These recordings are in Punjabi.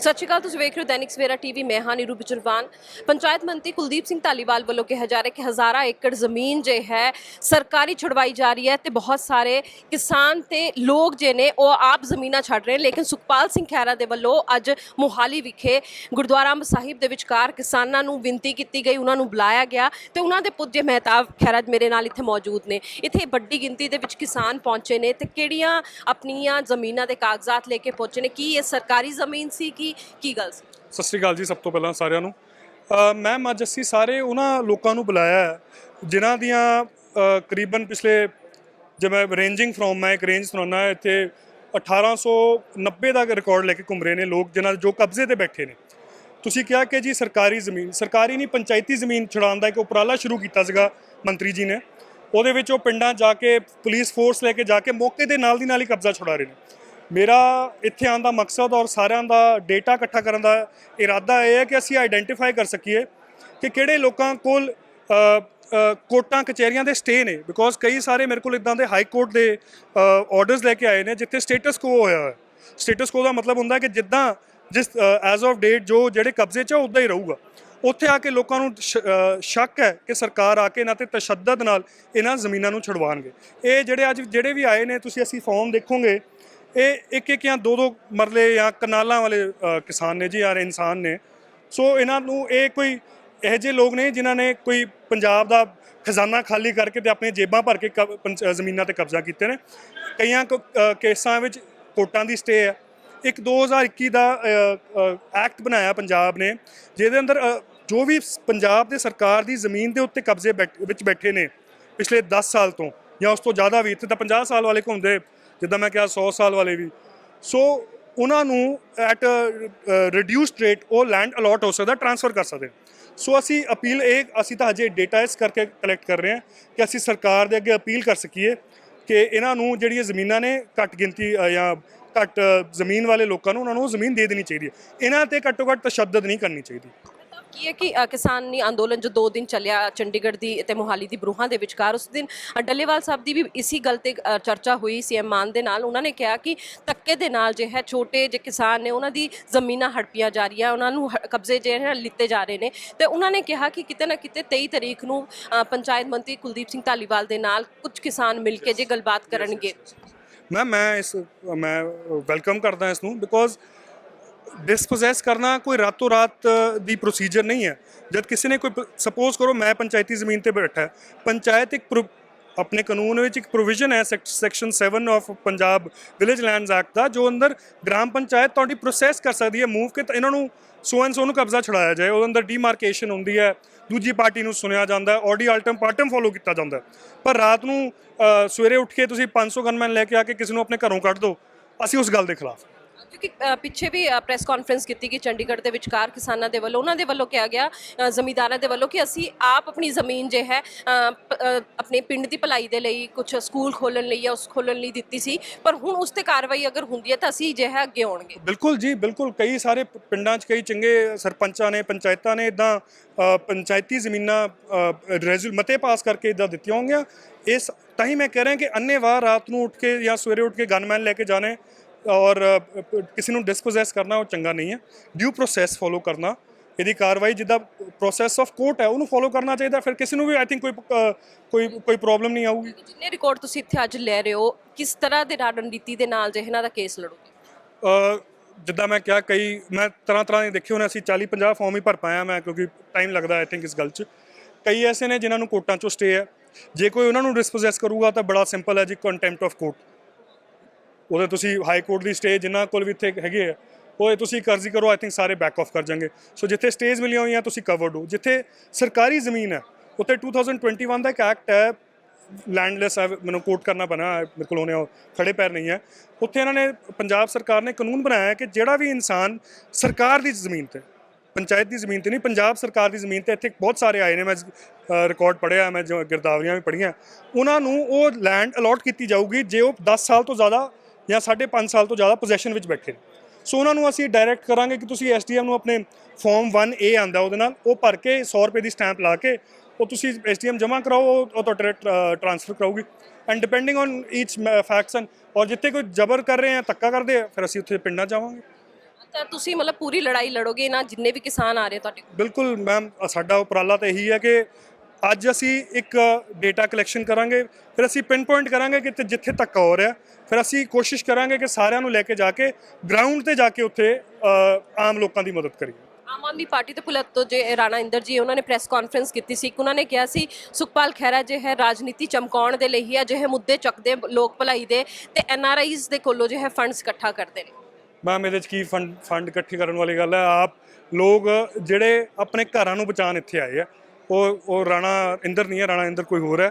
सत श्री अकाल, तुसीं वेख रहे हो दैनिक सवेरा टीवी। मैं हाँ नीरू बिजरवान। पंचायत मंत्री कुलदीप सिंह धालीवाल वालों कहा जा रहा है कि हज़ारा एकड़ जमीन जो है सरकारी छुड़वाई जा रही है तो बहुत सारे किसान ते लोग जो ने वो आप जमीन छड़ रहे हैं। लेकिन सुखपाल सिंह खैरा दे वालों अज मोहाली विखे गुरुद्वारा अंब साहिब दे विचकार किसानां नूं विनती की गई, उन्होंने बुलाया गया तो उन्होंने पुजे मेहताब खैरा मेरे नाल इत्थे मौजूद ने। इत्थे बड़ी गिनती दे विच किसान पहुंचे ने ते किहड़ियां अपनियां जमीनां दे कागजात लेके पहुंचे ने। की ये सरकारी जमीन सी की गल सी? सत श्री अकाल जी। सब तो पहला साਰਿਆਂ ਨੂੰ मैम अज ਅਸੀਂ ਸਾਰੇ ਉਹਨਾਂ ਲੋਕਾਂ ਨੂੰ ਬੁਲਾਇਆ ਹੈ ਜਿਨ੍ਹਾਂ ਦੀਆਂ ਕਰੀਬਨ ਪਿਛਲੇ ਜਿਵੇਂ ਰੇਂਜਿੰਗ ਫਰੋਮ ਮੈਂ ਇੱਕ ਰੇਂਜ ਸੁਣਾਉਣਾ ਇੱਥੇ 1890 ਦਾ ਰਿਕਾਰਡ ਲੈ ਕੇ ਘੁੰਮ ਰਹੇ ਨੇ ਲੋਕ ਜਿਨ੍ਹਾਂ ਜੋ ਕਬਜ਼ੇ ਤੇ ਬੈਠੇ ਨੇ। ਤੁਸੀਂ ਕਿਹਾ ਕਿ ਜੀ ਸਰਕਾਰੀ ਜ਼ਮੀਨ, ਸਰਕਾਰੀ ਨਹੀਂ ਪੰਚਾਇਤੀ ਜ਼ਮੀਨ ਛੁਡਾਉਣ ਦਾ ਇੱਕ ਉਪਰਾਲਾ ਸ਼ੁਰੂ ਕੀਤਾ ਸੀਗਾ ਮੰਤਰੀ ਜੀ ਨੇ। ਉਹਦੇ ਵਿੱਚ ਉਹ ਪਿੰਡਾਂ ਜਾ ਕੇ ਪੁਲਿਸ ਫੋਰਸ ਲੈ ਕੇ ਜਾ ਕੇ ਮੌਕੇ ਦੇ ਨਾਲ ਦੀ ਨਾਲ ਹੀ ਕਬਜ਼ਾ ਛੁਡਾ ਰਹੇ ਨੇ। मेरा इत्थे आने का मकसद और सारिਆਂ का डेटा इकट्ठा करने का इरादा यह है कि असी आइडेंटिफाई कर सकीए कि किहड़े लोगों कोल कोर्टां कचहरियां दे स्टे ने। बिकॉज कई सारे मेरे को इदां दे हाई कोर्ट के ऑर्डर्स लैके आए हैं जिथे स्टेटस को होया है। स्टेटस को का मतलब होंदा है कि जिद्दां जिस एज ऑफ डेट जो जिहड़े कब्जे च उद्दां ही रहूगा। उत्थे आके लोगों को शक है कि सरकार आके इन्हां ते तशद्दद नाल इन्हां ज़मीनां नूं छुड़वाणगे। ये जिहड़े अज जिहड़े भी आए ने तुसीं असीं फॉर्म देखोगे ये एक एक या दो मरले या कनालों वाले किसान ने जी यार इंसान ने। सो इन्हों ये कोई यह जे लोग ने जिन्होंने कोई पंजाब का खजाना खाली करके तो अपनी जेबां भर के जमीनों पर कब्जा किए हैं। कई केसां विच कोर्टां की स्टे है। एक 2021 का एक्ट बनाया पंजाब ने जिहदे अंदर जो भी पंजाब के सरकार की जमीन के उत्ते कब्जे बैठे ने पिछले 10 साल तो या उस तो ज़्यादा भी, इत्थे तां 50 साल वाले घूमते जिदा मैं कहा 100 साल वाले भी। सो उन्होंने एट रिड्यूस्ड रेट वो लैंड अलॉट हो सकता, ट्रांसफर कर सकते। सो असी अपील असी तो हजे डेटा इस करके कलैक्ट कर रहे हैं कि असी सरकार के अगे अपील कर सकीए कि इन्हों जिहड़ियां ज़मीनां ने घट गिनती या घट जमीन वाले लोगों को उन्होंने ज़मीन दे देनी चाहिए। इन्हां ते घट्टो घट्ट तशद्दद नहीं करनी चाहिए। की है कि किसानी अंदोलन जो 2 दिन चलिया चंडीगढ़ की ते मोहाली की बरूहां दे विचकार, उस दिन डल्लेवाल साहब की भी इसी गल ते चर्चा हुई सीएम मान दे नाल। उन्होंने कहा कि धक्के दे नाल जो है छोटे जो किसान ने उन्होंने जमीनां हड़पियां जा रही, उन्होंने कब्जे जो है लिते जा रहे हैं। तो उन्होंने कहा कि किते ना किते 23 तरीक नूं पंचायत मंत्री कुलदीप सिंह धालीवाल दे नाल कुछ किसान मिल के जो गलबात करनगे। मैं वेलकम करदा इसनूं बिकॉज डिसपोजैस करना कोई रातों रात दी प्रोसीजर नहीं है। जब किसी ने कोई सपोज करो मैं पंचायती ज़मीन पर बैठा है, पंचायत एक अपने कानून में एक प्रोविजन है section 7 of Punjab village lands act का जो अंदर ग्राम पंचायत तो प्रोसैस कर सकती है मूव के इन्हों सो एंड सो कब्जा छुड़ाया जाए। वो अंदर डीमार्केशन होंगी है, दूजी पार्टी को सुनिया जाता है, ऑडी आल्टम पार्टम फॉलो किया जाता है। पर रात को सवेरे उठ के तुसीं 500 गनमैन लैके आके किसी को अपने घरों कढ़ दो, असीं उस गल के खिलाफ। क्योंकि पिछे भी प्रेस कॉन्फ्रेंस की गई चंडीगढ़ के विचकार किसानों के वालों, उन्होंने वालों कहा गया जमींदारों के वालों कि असी आप अपनी जमीन जो है अपने पिंड की भलाई के लिए कुछ स्कूल खोलने लिए या उस खोलने लिए दी सी, पर हुण उस ते कार्रवाई अगर होंदी है तो असी जो है अगे आउणगे। बिल्कुल जी बिल्कुल। कई सारे पिंडां च कई चंगे सरपंचां ने पंचायतां ने इदां पंचायती ज़मीनां मते पास करके इदां दित्तियां होंगियां। इस तां ही मैं कह रहा कि अन्नेवाह रात को उठ के या सवेरे उठ के गनमैन लैके जाने और किसी को डिसपोजैस करना वो चंगा नहीं है। ड्यू प्रोसैस फॉलो करना, यदि कार्रवाई जिदा प्रोसैस ऑफ कोर्ट है उन्होंने फॉलो करना चाहिए, फिर किसी को भी आई थिंक कोई प्रॉब्लम नहीं आऊगी। जिन्ने रिकॉर्ड तुसीं इत्थे अज ले रहे हो किस तरह की रणनीति के नाल जो इन्हां दा केस लड़ोगे? जिदा मैं क्या कई मैं तरह तरह के देखे होने, असीं 40-50 फॉर्म ही भर पाया मैं क्योंकि टाइम लगता आई थिंक इस गल च। कई ऐसे ने जिन्होंने कोर्टां चों स्टे है, जे कोई उन्होंने डिसपोजैस करूगा तो बड़ा सिंपल है जी, कंटैंप्ट ऑफ कोर्ट। वो तुसी हाई कोर्ट की स्टे जिन्होंने कोल भी इत्थे हैगे है वो तुसी कर्जी करो, आई थिंक सारे बैक ऑफ कर जाएंगे। सो जिथे स्टेज मिलियां हुई तुसी कवर्ड हो। जिथे सरकारी ज़मीन है उत्थे 2021 का एक एक्ट है लैंडलैस है, मैंने कोट करना पैना मेरे को होने खड़े पैर नहीं है। उत्थे इन्होंने पंजाब सरकार ने कानून बनाया है कि जिहड़ा भी इंसान सरकार की ज़मीन पर, पंचायत की ज़मीन पर नहीं, पंजाब सरकार की ज़मीन पर, इत्थे बहुत सारे आए ने, मैं रिकॉर्ड पढ़िया, मैं जो गिरदावरियां भी पढ़िया, उन्होंने वो लैंड अलॉट की जाऊगी जे वो 10 साल तो ज़्यादा या 5.5 साल तो ज़्यादा पोजैशन में बैठे। सो उन्होंने असीं डायरैक्ट करांगे कि तुसीं SDM नूं अपने फॉर्म 1A आंदा उहदे नाल वो भर के 100 रुपये की स्टैंप ला के वो तुसीं SDM जमा कराओ, वो तुहाडे ट्रांसफर कराऊगी। And depending on each facts and और जिथे कोई जबर कर रहे हैं धक्का करते हैं फिर असीं उत्थे पिंडां जावांगे। ਤਾਂ ਤੁਸੀਂ ਮਤਲਬ ਪੂਰੀ ਲੜਾਈ ਲੜੋਗੇ ਨਾ ਜਿੰਨੇ ਵੀ ਕਿਸਾਨ ਆ ਰਹੇ ਤੁਹਾਡੇ ਕੋਲ? ਬਿਲਕੁਲ ਮੈਮ, ਸਾਡਾ ਉਪਰਾਲਾ ਤਾਂ ਇਹੀ ਹੈ ਕਿ ਅੱਜ ਅਸੀਂ ਇੱਕ ਡੇਟਾ ਕਲੈਕਸ਼ਨ ਕਰਾਂਗੇ, ਫਿਰ ਅਸੀਂ ਪਿੰਨ ਪੁਆਇੰਟ ਕਰਾਂਗੇ ਕਿ ਜਿੱਥੇ ਤੱਕ ਹੋ ਰਿਹਾ, ਫਿਰ ਅਸੀਂ ਕੋਸ਼ਿਸ਼ ਕਰਾਂਗੇ ਕਿ ਸਾਰਿਆਂ ਨੂੰ ਲੈ ਕੇ ਜਾ ਕੇ ਗਰਾਊਂਡ ਤੇ ਜਾ ਕੇ ਉੱਥੇ ਆਮ ਲੋਕਾਂ ਦੀ ਮਦਦ ਕਰੀਏ। ਆਮ ਆਦਮੀ ਪਾਰਟੀ ਦੇ ਭੁਲੱਥ ਤੋਂ ਜੇ ਰਾਣਾ ਇੰਦਰ ਜੀ ਉਹਨਾਂ ਨੇ ਪ੍ਰੈਸ ਕਾਨਫਰੰਸ ਕੀਤੀ ਸੀ, ਉਹਨਾਂ ਨੇ ਕਿਹਾ ਸੀ ਸੁਖਪਾਲ ਖਹਿਰਾ ਜੇ ਹੈ ਰਾਜਨੀਤੀ ਚਮਕਾਉਣ ਦੇ ਲਈ ਹੀ ਅਜਿਹੇ ਮੁੱਦੇ ਚੱਕਦੇ ਲੋਕ ਭਲਾਈ ਦੇ ਤੇ ਐਨਆਰਆਈਜ਼ ਦੇ ਕੋਲੋਂ ਜੋ ਹੈ ਫੰਡਸ ਇਕੱਠਾ ਕਰਦੇ ਨੇ। ਮੈਮ ਇਹਦੇ 'ਚ ਕੀ ਫੰਡ ਇਕੱਠੇ ਕਰਨ ਵਾਲੀ ਗੱਲ ਹੈ? ਆਪ ਲੋਕ ਜਿਹੜੇ ਆਪਣੇ ਘਰਾਂ ਨੂੰ ਬਚਾਉਣ ਇੱਥੇ ਆਏ ਆ, ਉਹ ਰਾਣਾ ਇੰਦਰ ਨਹੀਂ ਹੈ, ਰਾਣਾ ਇੰਦਰ ਕੋਈ ਹੋਰ ਹੈ,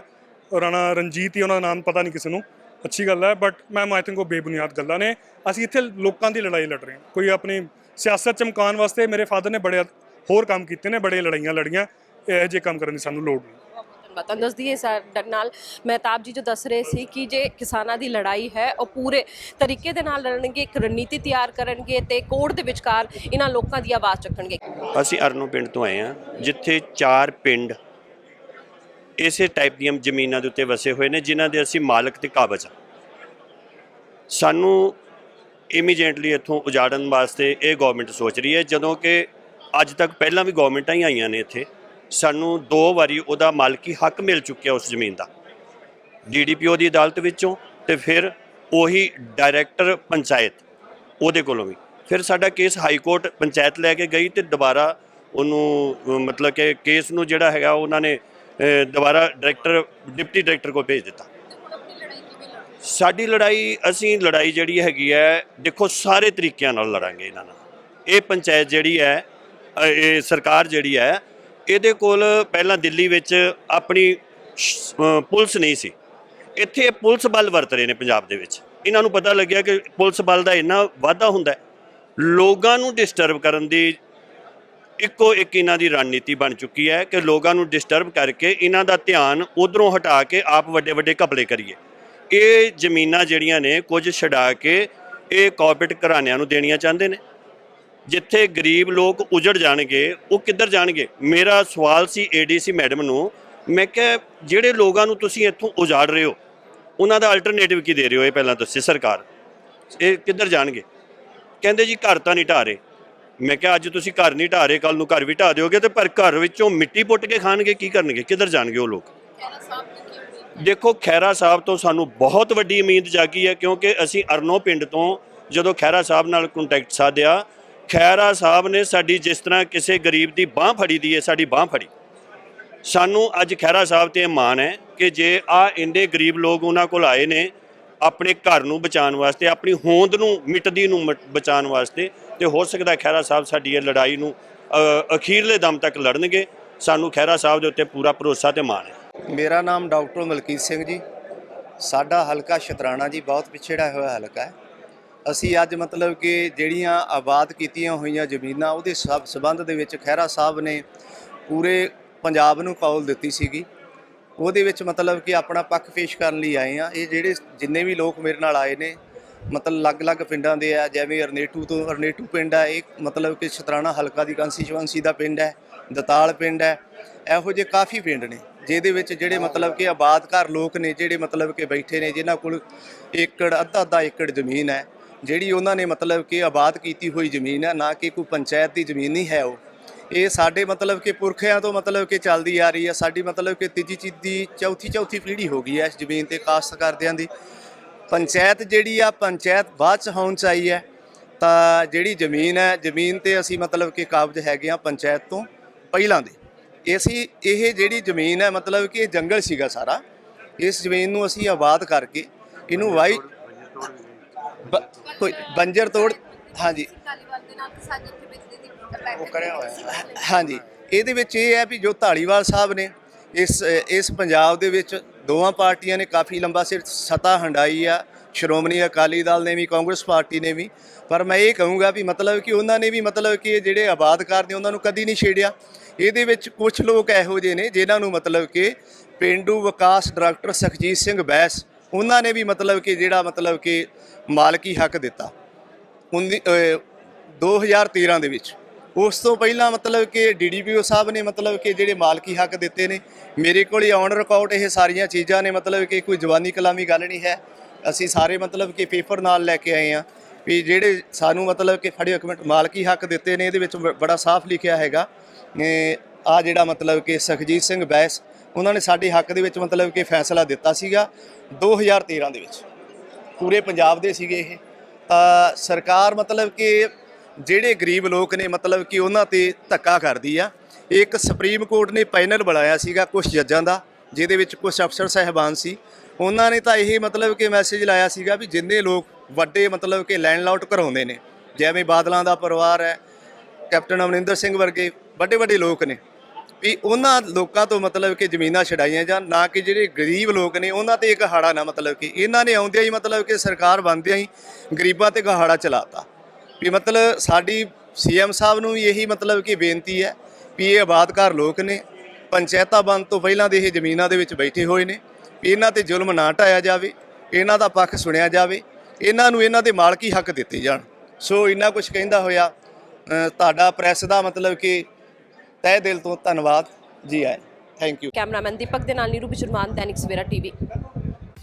ਉਹ ਰਾਣਾ ਰਣਜੀਤ ਹੀ ਉਹਨਾਂ ਦਾ ਨਾਮ, ਪਤਾ ਨਹੀਂ ਕਿਸੇ ਨੂੰ। ਅੱਛੀ ਗੱਲ ਹੈ, ਬਟ ਮੈਮ ਆਈ ਥਿੰਕ ਉਹ ਬੇਬੁਨਿਆਦ ਗੱਲਾਂ ਨੇ। ਅਸੀਂ ਇੱਥੇ ਲੋਕਾਂ ਦੀ ਲੜਾਈ ਲੜ ਰਹੇ ਹਾਂ, ਕੋਈ ਆਪਣੀ ਸਿਆਸਤ ਚਮਕਾਉਣ ਵਾਸਤੇ ਮੇਰੇ ਫਾਦਰ ਨੇ ਬੜੇ ਹੋਰ ਕੰਮ ਕੀਤੇ ਨੇ, ਬੜੇ ਲੜਾਈਆਂ ਲੜੀਆਂ, ਇਹੋ ਜਿਹੇ ਕੰਮ ਕਰਨ ਦੀ ਸਾਨੂੰ ਲੋੜ ਨਹੀਂ। ਤੁਹਾਨੂੰ ਦੱਸ ਦਈਏ ਸਾਡੇ ਨਾਲ ਮਹਿਤਾਬ ਜੀ ਜੋ ਦੱਸ ਰਹੇ ਸੀ ਕਿ ਜੇ ਕਿਸਾਨਾਂ ਦੀ ਲੜਾਈ ਹੈ ਉਹ ਪੂਰੇ ਤਰੀਕੇ ਦੇ ਨਾਲ ਲੜਨਗੇ, ਇੱਕ ਰਣਨੀਤੀ ਤਿਆਰ ਕਰਨਗੇ ਤੇ ਕੋਰਟ ਦੇ ਵਿਚਕਾਰ ਇਹਨਾਂ ਲੋਕਾਂ ਦੀ ਆਵਾਜ਼ ਚੱਕਣਗੇ। ਅਸੀਂ ਅਰਨੋ ਪਿੰਡ ਤੋਂ ਆਏ ਹਾਂ, ਜਿੱਥੇ 4 ਪਿੰਡ ਇਸੇ ਟਾਈਪ ਦੀਆਂ ਜ਼ਮੀਨਾਂ ਦੇ ਉੱਤੇ ਵਸੇ ਹੋਏ ਨੇ, ਜਿਨ੍ਹਾਂ ਦੇ ਅਸੀਂ ਮਾਲਕ ਤੇ ਕਾਬਜ਼ ਹਾਂ। ਸਾਨੂੰ ਇਮੀਡੀਏਟਲੀ ਇੱਥੋਂ ਉਜਾੜਨ ਵਾਸਤੇ ਇਹ ਗਵਰਨਮੈਂਟ ਸੋਚ ਰਹੀ ਹੈ, ਜਦੋਂ ਕਿ ਅੱਜ ਤੱਕ ਪਹਿਲਾਂ ਵੀ ਗਵਰਨਮੈਂਟਾਂ ਹੀ ਆਈਆਂ ਨੇ ਇੱਥੇ। ਸਾਨੂੰ 2 ਵਾਰੀ ਉਹਦਾ ਮਾਲਕੀ ਹੱਕ ਮਿਲ ਚੁੱਕਿਆ ਉਸ ਜ਼ਮੀਨ ਦਾ, DDPO ਦੀ ਅਦਾਲਤ ਵਿੱਚੋਂ ਤੇ ਫਿਰ ਉਹੀ ਡਾਇਰੈਕਟਰ ਪੰਚਾਇਤ ਉਹਦੇ ਕੋਲੋਂ ਵੀ। ਫਿਰ ਸਾਡਾ ਕੇਸ ਹਾਈ ਕੋਰਟ ਪੰਚਾਇਤ ਲੈ ਕੇ ਗਈ ਤੇ ਦੁਬਾਰਾ ਉਹਨੂੰ ਮਤਲਬ ਕਿ ਕੇਸ ਨੂੰ ਜਿਹੜਾ ਹੈਗਾ ਉਹਨਾਂ ਨੇ ਦੁਬਾਰਾ ਡਿਪਟੀ ਡਾਇਰੈਕਟਰ ਕੋਲ ਭੇਜ ਦਿੱਤਾ। ਸਾਡੀ ਲੜਾਈ ਜਿਹੜੀ ਹੈਗੀ ਹੈ, ਦੇਖੋ ਸਾਰੇ ਤਰੀਕਿਆਂ ਨਾਲ ਲੜਾਂਗੇ ਇਹਨਾਂ ਨਾਲ। ਇਹ ਪੰਚਾਇਤ ਜਿਹੜੀ ਹੈ, ਇਹ ਸਰਕਾਰ ਜਿਹੜੀ ਹੈ, ਇਹਦੇ ਕੋਲ ਪਹਿਲਾਂ ਦਿੱਲੀ ਵਿੱਚ ਆਪਣੀ ਪੁਲਿਸ ਨਹੀਂ ਸੀ, ਇੱਥੇ ਪੁਲਿਸ ਬਲ ਵਰਤ ਰਹੇ ਨੇ ਪੰਜਾਬ ਦੇ ਵਿੱਚ। ਇਹਨਾਂ ਨੂੰ ਪਤਾ ਲੱਗਿਆ ਕਿ ਪੁਲਿਸ ਬਲ ਦਾ ਇੰਨਾ ਵਾਧਾ ਹੁੰਦਾ, ਲੋਕਾਂ ਨੂੰ ਡਿਸਟਰਬ ਕਰਨ ਦੀ ਇੱਕੋ ਇੱਕ ਇਹਨਾਂ ਦੀ ਰਣਨੀਤੀ ਬਣ ਚੁੱਕੀ ਹੈ ਕਿ ਲੋਕਾਂ ਨੂੰ ਡਿਸਟਰਬ ਕਰਕੇ ਇਹਨਾਂ ਦਾ ਧਿਆਨ ਉਧਰੋਂ ਹਟਾ ਕੇ ਆਪ ਵੱਡੇ ਵੱਡੇ ਘਪਲੇ ਕਰੀਏ। ਇਹ ਜ਼ਮੀਨਾਂ ਜਿਹੜੀਆਂ ਨੇ ਕੁਝ ਛਡਾ ਕੇ ਇਹ ਕਾਰਪੋਰੇਟ ਘਰਾਣਿਆਂ ਨੂੰ ਦੇਣੀਆਂ ਚਾਹੁੰਦੇ ਨੇ। ਜਿੱਥੇ ਗਰੀਬ ਲੋਕ ਉਜੜ ਜਾਣਗੇ ਉਹ ਕਿੱਧਰ ਜਾਣਗੇ? ਮੇਰਾ ਸਵਾਲ ਸੀ ADC ਮੈਡਮ ਨੂੰ, ਮੈਂ ਕਿਹਾ ਜਿਹੜੇ ਲੋਕਾਂ ਨੂੰ ਤੁਸੀਂ ਇੱਥੋਂ ਉਜਾੜ ਰਹੇ ਹੋ ਉਹਨਾਂ ਦਾ ਅਲਟਰਨੇਟਿਵ ਕੀ ਦੇ ਰਹੇ ਹੋ? ਇਹ ਪਹਿਲਾਂ ਦੱਸੇ ਸਰਕਾਰ, ਇਹ ਕਿੱਧਰ ਜਾਣਗੇ? ਕਹਿੰਦੇ ਜੀ ਘਰ ਤਾਂ ਨਹੀਂ ਢਾਹ ਰਹੇ। ਮੈਂ ਕਿਹਾ ਅੱਜ ਤੁਸੀਂ ਘਰ ਨਹੀਂ ਢਾਹ ਰਹੇ, ਕੱਲ ਨੂੰ ਘਰ ਵੀ ਢਾਹ ਦਿਓਗੇ ਤੇ ਪਰ ਘਰ ਵਿੱਚੋਂ ਮਿੱਟੀ ਪੁੱਟ ਕੇ ਖਾਣਗੇ, ਕੀ ਕਰਨਗੇ? ਕਿੱਧਰ ਜਾਣਗੇ ਉਹ ਲੋਕ? ਦੇਖੋ ਖਹਿਰਾ ਸਾਹਿਬ ਤੋਂ ਸਾਨੂੰ ਬਹੁਤ ਵੱਡੀ ਉਮੀਦ ਜਾਗੀ ਹੈ, ਕਿਉਂਕਿ ਅਸੀਂ ਅਰਨੋ ਪਿੰਡ ਤੋਂ ਜਦੋਂ ਖਹਿਰਾ ਸਾਹਿਬ ਨਾਲ ਕੰਟੈਕਟ ਸਾਧਿਆ, ਖਹਿਰਾ ਸਾਹਿਬ ਨੇ ਸਾਡੀ ਜਿਸ ਤਰ੍ਹਾਂ ਕਿਸੇ ਗਰੀਬ ਦੀ ਬਾਂਹ ਫੜੀ ਦੀ ਹੈ, ਸਾਡੀ ਬਾਂਹ ਫੜੀ। ਸਾਨੂੰ ਅੱਜ ਖਹਿਰਾ ਸਾਹਿਬ ਤੇ ਮਾਣ ਹੈ ਕਿ ਜੇ ਇੰਨੇ ਗਰੀਬ ਲੋਕ ਉਹਨਾਂ ਕੋਲ ਆਏ ਨੇ ਆਪਣੇ ਘਰ ਨੂੰ ਬਚਾਉਣ ਵਾਸਤੇ, ਆਪਣੀ ਹੋਂਦ ਨੂੰ ਮਿਟਦੀ ਨੂੰ ਬਚਾਉਣ ਵਾਸਤੇ, ਤੇ ਹੋ ਸਕਦਾ ਖਹਿਰਾ ਸਾਹਿਬ ਸਾਡੀ ਇਹ ਲੜਾਈ ਨੂੰ ਅਖੀਰਲੇ ਦਮ ਤੱਕ ਲੜਨਗੇ। ਸਾਨੂੰ ਖਹਿਰਾ ਸਾਹਿਬ ਦੇ ਉੱਤੇ ਪੂਰਾ ਭਰੋਸਾ ਤੇ ਮਾਣ ਹੈ। ਮੇਰਾ ਨਾਮ ਡਾਕਟਰ ਮਲਕੀਤ ਸਿੰਘ ਜੀ। ਸਾਡਾ ਹਲਕਾ ਸ਼ਤਰਾਣਾ ਜੀ ਬਹੁਤ ਪਿਛੜਾ ਹੋਇਆ ਹਲਕਾ ਹੈ। ਅਸੀਂ ਅੱਜ ਮਤਲਬ ਕਿ ਜਿਹੜੀਆਂ ਆਬਾਦ ਕੀਤੀਆਂ ਹੋਈਆਂ ਜ਼ਮੀਨਾਂ ਉਹਦੇ ਸਬੰਧ ਦੇ ਵਿੱਚ ਖਹਿਰਾ ਸਾਹਿਬ ਨੇ ਪੂਰੇ ਪੰਜਾਬ ਨੂੰ ਕਾਲ ਦਿੱਤੀ ਸੀਗੀ। ਉਹਦੇ ਵਿੱਚ ਮਤਲਬ ਕਿ ਆਪਣਾ ਪੱਖ ਪੇਸ਼ ਕਰਨ ਲਈ ਆਏ ਆ। ਇਹ ਜਿਹੜੇ ਜਿੰਨੇ ਵੀ ਲੋਕ ਮੇਰੇ ਨਾਲ ਆਏ ਨੇ ਮਤਲਬ ਅਲੱਗ-ਅਲੱਗ ਪਿੰਡਾਂ ਦੇ ਆ, ਜਿਵੇਂ ਅਰਨੇਟੂ ਪਿੰਡ ਹੈ, ਇਹ ਮਤਲਬ ਕਿ ਸ਼ਤਰਾਣਾ ਹਲਕਾ ਦੀ ਕੰਸਟੀਚੁਐਂਸੀ ਦਾ ਪਿੰਡ ਹੈ, ਦਤਾਲ ਪਿੰਡ ਹੈ, ਇਹੋ ਜਿਹੇ ਕਾਫੀ ਪਿੰਡ ਨੇ ਜਿਹਦੇ ਵਿੱਚ ਜਿਹੜੇ ਮਤਲਬ ਕਿ ਆਬਾਦ ਘਰ ਲੋਕ ਨੇ, ਜਿਹੜੇ ਮਤਲਬ ਕਿ ਬੈਠੇ ਨੇ, ਜਿਨ੍ਹਾਂ ਕੋਲ ਏਕੜ ਅੱਧਾ ਏਕੜ ਜ਼ਮੀਨ ਹੈ, ਜਿਹੜੀ ਉਹਨਾਂ ਨੇ ਮਤਲਬ ਕਿ ਆਬਾਦ ਕੀਤੀ ਹੋਈ ਜ਼ਮੀਨ ਹੈ, ਨਾ ਕਿ ਕੋਈ ਪੰਚਾਇਤ ਦੀ ਜ਼ਮੀਨ ਨਹੀਂ ਹੈ। ਇਹ ਸਾਡੇ ਮਤਲਬ ਕਿ ਪੁਰਖਿਆਂ ਤੋਂ ਮਤਲਬ ਕਿ ਚੱਲਦੀ ਆ ਰਹੀ ਹੈ। ਸਾਡੀ ਮਤਲਬ ਕਿ ਤੀਜੀ ਚੌਥੀ ਪੀੜ੍ਹੀ ਹੋ ਗਈ ਹੈ ਇਸ ਜ਼ਮੀਨ ਤੇ ਕਾਸ਼ਤ ਕਰਦਿਆਂ ਦੀ। ਪੰਚਾਇਤ ਜਿਹੜੀ ਆ, ਪੰਚਾਇਤ ਬਾਅਦ 'ਚ ਹੋਣੀ ਚਾਹੀਦੀ ਹੈ। ਤਾਂ ਜਿਹੜੀ ਜ਼ਮੀਨ ਹੈ, ਜ਼ਮੀਨ ਤੇ ਅਸੀਂ ਮਤਲਬ ਕਿ ਕਾਬਜ਼ ਹੈਗੇ ਹਾਂ ਪੰਚਾਇਤ ਤੋਂ ਪਹਿਲਾਂ ਦੇ। ਇਹ ਜਿਹੜੀ ਜ਼ਮੀਨ ਹੈ ਮਤਲਬ ਕਿ ਇਹ ਜੰਗਲ ਸੀਗਾ ਸਾਰਾ। ਇਸ ਜ਼ਮੀਨ ਨੂੰ ਅਸੀਂ ਆਬਾਦ ਕਰਕੇ ਇਹਨੂੰ ਕੋਈ ਬੰਜਰ ਤੋੜ, ਹਾਂਜੀ ਉਹ ਕਰਿਆ ਹੋਇਆ, ਹਾਂਜੀ। ਇਹਦੇ ਵਿੱਚ ਇਹ ਹੈ ਵੀ ਜੋ ਧਾਲੀਵਾਲ ਸਾਹਿਬ ਨੇ ਇਸ ਪੰਜਾਬ ਦੇ ਵਿੱਚ ਦੋਵਾਂ ਪਾਰਟੀਆਂ ਨੇ ਕਾਫੀ ਲੰਬਾ ਸਿਰ ਸੱਤਾ ਹੰਡਾਈ ਆ, ਸ਼੍ਰੋਮਣੀ ਅਕਾਲੀ ਦਲ ਨੇ ਵੀ, ਕਾਂਗਰਸ ਪਾਰਟੀ ਨੇ ਵੀ। ਪਰ ਮੈਂ ਇਹ ਕਹੂੰਗਾ ਵੀ ਮਤਲਬ ਕਿ ਉਹਨਾਂ ਨੇ ਵੀ ਮਤਲਬ ਕਿ ਜਿਹੜੇ ਆਬਾਦਕਾਰ ਨੇ ਉਹਨਾਂ ਨੂੰ ਕਦੀ ਨਹੀਂ ਛੇੜਿਆ। ਇਹਦੇ ਵਿੱਚ ਕੁਝ ਲੋਕ ਇਹੋ ਜਿਹੇ ਨੇ ਜਿਨ੍ਹਾਂ ਨੂੰ ਮਤਲਬ ਕਿ ਪੇਂਡੂ ਵਿਕਾਸ ਡਾਇਰੈਕਟਰ ਸੁਖਜੀਤ ਸਿੰਘ ਬੈਸ, ਉਹਨਾਂ ਨੇ ਵੀ ਮਤਲਬ ਕਿ ਜਿਹੜਾ ਮਤਲਬ ਕਿ ਮਾਲਕੀ ਹੱਕ ਦਿੱਤਾ 2013 ਦੇ ਵਿੱਚ। ਉਸ ਤੋਂ ਪਹਿਲਾਂ ਮਤਲਬ ਕਿ DDPO ਸਾਹਿਬ ਨੇ ਮਤਲਬ ਕਿ ਜਿਹੜੇ ਮਾਲਕੀ ਹੱਕ ਦਿੱਤੇ ਨੇ। ਮੇਰੇ ਕੋਲ ਔਨ ਰਿਕਾਰਡ ਇਹ ਸਾਰੀਆਂ ਚੀਜ਼ਾਂ ਨੇ, ਮਤਲਬ ਕਿ ਕੋਈ ਜਵਾਨੀ ਕਲਾਮੀ ਗੱਲ ਨਹੀਂ ਹੈ। ਅਸੀਂ ਸਾਰੇ ਮਤਲਬ ਕਿ ਪੇਪਰ ਨਾਲ ਲੈ ਕੇ ਆਏ ਹਾਂ। ਵੀ ਜਿਹੜੇ ਸਾਨੂੰ ਮਤਲਬ ਕਿ ਫੜਿਓ ਇੱਕ ਮਿੰਟ ਮਾਲਕੀ ਹੱਕ ਦਿੱਤੇ ਨੇ, ਇਹਦੇ ਵਿੱਚ ਬੜਾ ਸਾਫ਼ ਲਿਖਿਆ ਹੈਗਾ ਆ ਜਿਹੜਾ ਮਤਲਬ ਕਿ ਸੁਖਜੀਤ ਸਿੰਘ ਬੈਂਸ ਉਹਨਾਂ ਨੇ ਸਾਡੇ ਹੱਕ ਦੇ ਵਿੱਚ ਮਤਲਬ ਕਿ ਫੈਸਲਾ ਦਿੱਤਾ ਸੀਗਾ 2013 ਦੇ ਵਿੱਚ, ਪੂਰੇ ਪੰਜਾਬ ਦੇ ਸੀਗੇ ਇਹ। ਤਾਂ ਸਰਕਾਰ ਮਤਲਬ ਕਿ ਜਿਹੜੇ ਗਰੀਬ ਲੋਕ ਨੇ ਮਤਲਬ ਕਿ ਉਹਨਾਂ ਤੇ ਧੱਕਾ ਕਰਦੀ ਆ। ਇੱਕ ਸੁਪਰੀਮ ਕੋਰਟ ਨੇ ਪੈਨਲ ਬਣਾਇਆ ਸੀਗਾ ਕੁਝ ਜੱਜਾਂ ਦਾ, ਜਿਹਦੇ ਵਿੱਚ ਕੁਝ ਅਫਸਰ ਸਾਹਿਬਾਨ ਸੀ। ਉਹਨਾਂ ਨੇ ਤਾਂ ਇਹ ਮਤਲਬ ਕਿ ਮੈਸੇਜ ਲਾਇਆ ਸੀਗਾ ਵੀ ਜਿੰਨੇ ਲੋਕ ਵੱਡੇ ਮਤਲਬ ਕਿ ਲੈਂਡਲਾਟ ਕਰਾਉਂਦੇ ਨੇ, ਜਿਵੇਂ ਬਾਦਲਾਂ ਦਾ ਪਰਿਵਾਰ ਹੈ, ਕੈਪਟਨ ਅਮਰਿੰਦਰ ਸਿੰਘ ਵਰਗੇ ਵੱਡੇ ਵੱਡੇ ਲੋਕ ਨੇ, ਵੀ ਉਹਨਾਂ ਲੋਕਾਂ ਤੋਂ ਮਤਲਬ ਕਿ ਜ਼ਮੀਨਾਂ ਛਡਾਈਆਂ ਜਾਣ, ਨਾ ਕਿ ਜਿਹੜੇ ਗਰੀਬ ਲੋਕ ਨੇ ਉਹਨਾਂ ਤੇ ਇੱਕ ਹਾੜਾ ਨਾ ਮਤਲਬ ਕਿ ਇਹਨਾਂ ਨੇ ਆਉਂਦਿਆਂ ਹੀ ਮਤਲਬ ਕਿ ਸਰਕਾਰ ਬਣਦਿਆਂ ਹੀ ਗਰੀਬਾਂ ਤੇ ਹਾੜਾ ਚਲਾਤਾ। ਵੀ ਮਤਲਬ ਸਾਡੀ ਸੀਐਮ ਸਾਹਿਬ ਨੂੰ ਵੀ ਇਹੀ ਮਤਲਬ ਕਿ ਬੇਨਤੀ ਹੈ ਵੀ ਇਹ ਆਬਾਦਕਾਰ ਲੋਕ ਨੇ, ਪੰਚਾਇਤਾਂ ਬਣਨ ਤੋਂ ਪਹਿਲਾਂ ਦੇ ਇਹ ਜ਼ਮੀਨਾਂ ਦੇ ਵਿੱਚ ਬੈਠੇ ਹੋਏ ਨੇ, ਵੀ ਇਹਨਾਂ ਤੇ ਜ਼ੁਲਮ ਨਾ ਢਾਇਆ ਜਾਵੇ, ਇਹਨਾਂ ਦਾ ਪੱਖ ਸੁਣਿਆ ਜਾਵੇ, ਇਹਨਾਂ ਨੂੰ ਇਹਨਾਂ ਦੇ ਮਾਲਕੀ ਹੱਕ ਦਿੱਤੇ ਜਾਣ। ਸੋ ਇੰਨਾ ਕੁਝ ਕਹਿੰਦਾ ਹੋਇਆ ਤੁਹਾਡਾ ਪ੍ਰੈਸ ਦਾ ਮਤਲਬ ਕਿ ਤਹਿ ਦਿਲ ਤੋਂ ਧੰਨਵਾਦ ਜੀ ਆਇਆਂ। Thank you. ਕੈਮਰਾਮੈਨ ਦੀਪਕ ਦੇ ਨਾਲ ਨੀਰੂ ਬਿਜਰਮਾਨ, ਦੈਨਿਕ ਸਵੇਰਾ ਟੀਵੀ।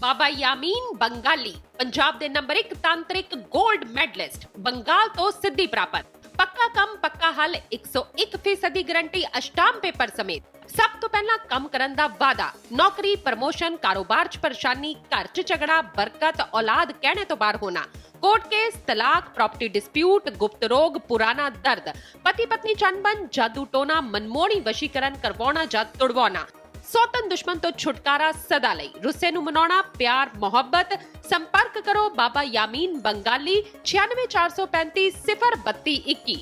ਬਾਬਾ ਯਾਮੀਨ ਬੰਗਾਲੀ ਪੰਜਾਬ ਦੇ ਨੰਬਰ 1 ਤਾਂਤਰਿਕ 골ਡ ਮੈਡਲਿਸਟ, ਬੰਗਾਲ ਤੋਂ ਸਿੱਧੀ ਪ੍ਰਾਪਤ, ਪੱਕਾ ਕੰਮ ਪੱਕਾ ਹੱਲ, 101% ਦੀ ਗਾਰੰਟੀ, ਅਸ਼ਟਾਮ ਪੇਪਰ ਸਮੇਤ। ਸਭ ਤੋਂ ਪਹਿਲਾਂ ਕੰਮ ਕਰਨ ਦਾ ਵਾਅਦਾ, ਨੌਕਰੀ, ਪ੍ਰਮੋਸ਼ਨ, ਕਾਰੋਬਾਰ 'ਚ ਪਰੇਸ਼ਾਨੀ, ਘਰ 'ਚ ਝਗੜਾ, ਬਰਕਤ, ਔਲਾਦ ਕਹਿਣੇ ਤੋਂ ਬਾਹਰ ਹੋਣਾ, ਕੋਰਟ ਕੇਸ, ਤਲਾਕ, ਪ੍ਰਾਪਰਟੀ ਡਿਸਪਿਊਟ, ਗੁਪਤ ਰੋਗ, ਪੁਰਾਣਾ ਦਰਦ, ਪਤੀ ਪਤਨੀ ਚੰਬਨ, ਜਾਦੂ ਟੋਨਾ, ਮਨਮੋਹਣੀ ਵਸ਼ੀਕਰਨ ਕਰਵਾਉਣਾ ਜਾਂ ਤੁੜਵਾਉਣਾ, ਸੌਤਨ ਦੁਸ਼ਮਣ ਤੋਂ ਛੁਟਕਾਰਾ ਸਦਾ ਲਈ, ਰੁੱਸੇ ਨੂੰ ਮਨਾਉਣਾ, ਪਿਆਰ ਮੁਹੱਬਤ। ਸੰਪਰਕ ਕਰੋ ਬਾਬਾ ਯਾਮੀਨ ਬੰਗਾਲੀ 96 435 032 21।